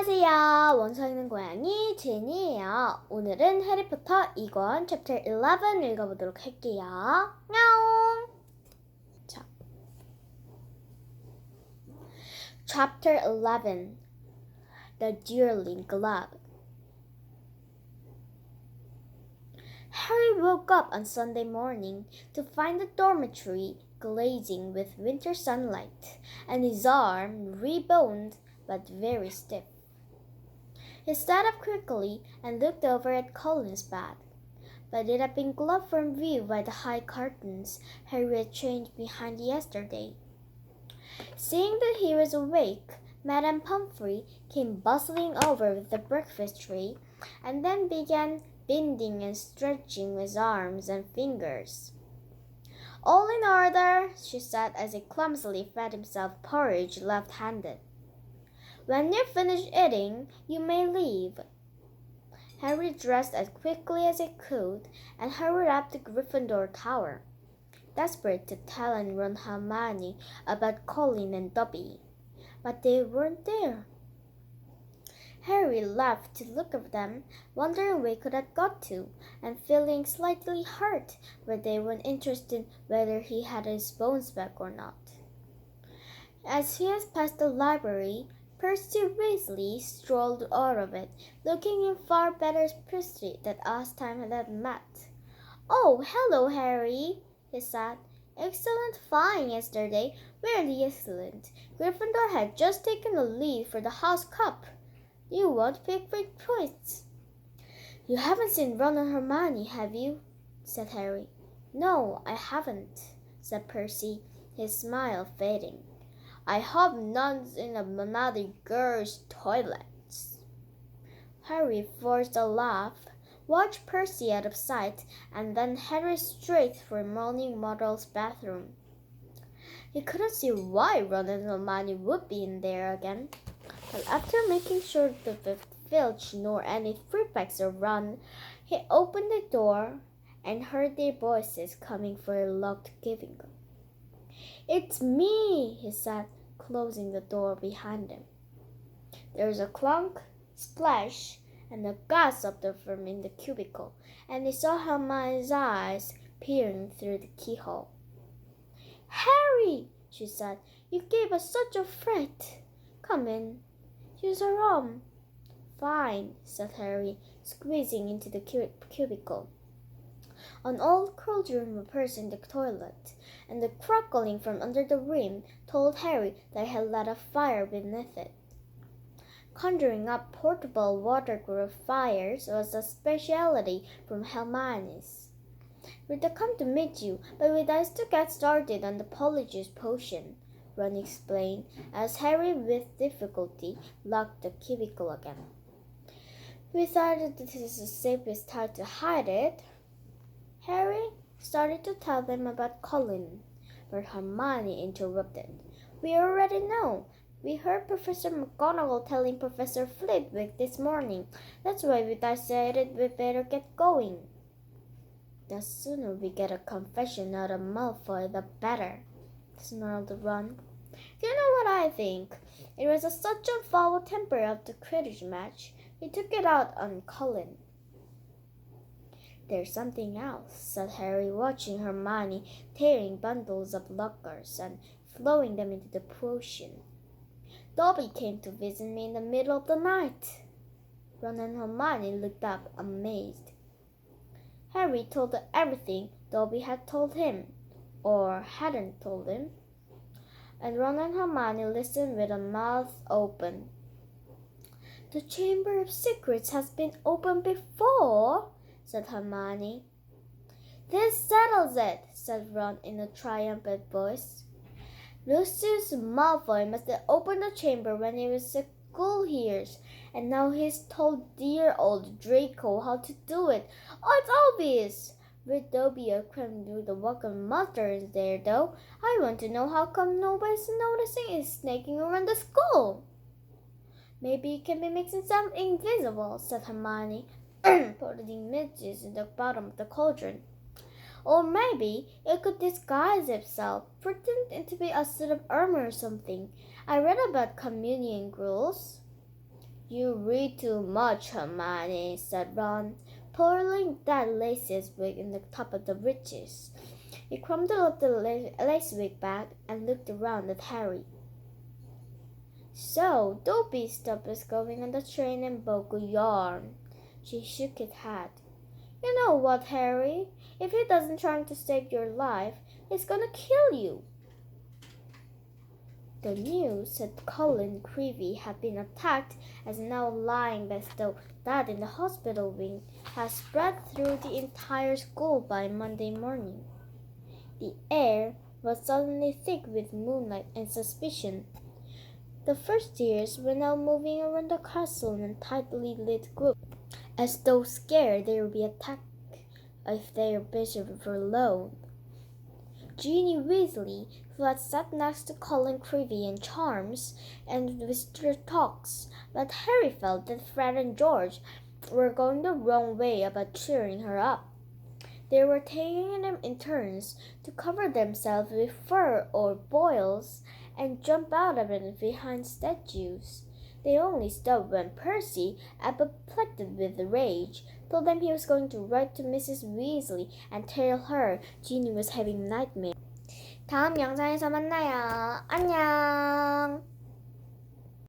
안녕하세요. 원서 읽는 고양이 제니예요. 오늘은 해리포터 2권 챕터 11 읽어보도록 할게요. 냐옹. 자, Chapter 11 The Dueling Glove. Harry woke up on Sunday morning to find the dormitory glazing with winter sunlight and his arm reboned but very stiff. He sat up quickly and looked over at Colin's bed, but it had been gloved from view by the high curtains Harry had changed behind yesterday. Seeing that he was awake, Madame Pomfrey came bustling over with the breakfast tray and then began bending and stretching his arms and fingers. "All in order," she said as he clumsily fed himself porridge left-handed. "When you've finished eating, you may leave." Harry dressed as quickly as he could and hurried up to Gryffindor Tower, desperate to tell and Ron Hermione about Colin and Dobby, but they weren't there. Harry laughed to look at them, wondering where they could have got to, and feeling slightly hurt when they weren't interested whether he had his bones back or not. As he passed the library, Percy Weasley strolled out of it, looking in far better spirits than last time they had met. "Oh, hello, Harry," he said. "Excellent flying yesterday, really excellent. Gryffindor had just taken the lead for the House Cup. You won't pick 3 points." "You haven't seen Ron and Hermione, have you?" said Harry. "No, I haven't," said Percy, his smile fading. "I hope none's in another girl's toilets." Harry forced a laugh, watched Percy out of sight, and then headed straight for Moaning Myrtle's bathroom. He couldn't see why Ron and Hermione would be in there again, but after making sure that Filch nor any Fruitbacks were run, he opened the door and heard their voices coming for a locked living room. "It's me," he said, closing the door behind him. There was a clunk, splash, and a gasp from in the cubicle, and he saw Hermione's eyes peering through the keyhole. "Harry," she said, "you gave us such a fright. Come in. Use her arm." "Fine," said Harry, squeezing into the cubicle. An old cauldron appeared in the toilet, and the crackling from under the rim told Harry that he had lit a fire beneath it. Conjuring up portable water-proof fires was a specialty from Hermione's. "We'd come to meet you, but we'd like to get started on the Polyjuice potion," Ron explained, as Harry with difficulty locked the cubicle again. "We thought that this is the safest time to hide it." Harry started to tell them about Colin, but Hermione interrupted. "We already know. We heard Professor McGonagall telling Professor Flitwick this morning. That's why we decided we'd better get going." "The sooner we get a confession out of Malfoy, the better," snarled Ron. "Do you know what I think? It was such a foul temper of the Quidditch match. He took it out on Colin." "There's something else," said Harry, watching Hermione tearing bundles of lockers and throwing them into the potion. "Dobby came to visit me in the middle of the night." Ron and Hermione looked up, amazed. Harry told them everything Dobby had told him, or hadn't told him, and Ron and Hermione listened with a mouth open. "The Chamber of Secrets has been opened before," said Hermione. "This settles it," said Ron in a triumphant voice. "Lucius Malfoy must have opened the chamber when he was at school here, and now he's told dear old Draco how to do it. Oh, it's obvious. With Dobby crammed through the walk of monsters there, though, I want to know how come nobody's noticing he's snaking around the school." "Maybe he can be mixing something invisible," said Hermione, putting midges in the bottom of the cauldron. "Or maybe it could disguise itself, pretend to be a suit of armor or something. I read about communion rules." You read too much, Hermione, said Ron, pulling that lace wig in the top of the breeches. He crumpled up the lace wig back and looked around at Harry. So, Dobby stopped us going on the train and broke a yarn. She shook her head. You know what, Harry? If he doesn't try to save your life, he's gonna kill you. The news that Colin Creevy had been attacked and now lying bestow dead in the hospital wing had spread through the entire school by Monday morning. The air was suddenly thick with moonlight and suspicion. The first years were now moving around the castle in a tightly lit group, as though scared they would be attacked if their bishop were alone. Ginny Weasley, who had sat next to Colin Creevy in charms and whispered talks, but Harry felt that Fred and George were going the wrong way about cheering her up. They were taking them in turns to cover themselves with fur or boils and jump out of it behind statues. They only stopped when Percy, apoplectic with rage, told them he was going to write to Mrs. Weasley and tell her Ginny was having nightmares. 다음 영상에서 만나요. 안녕.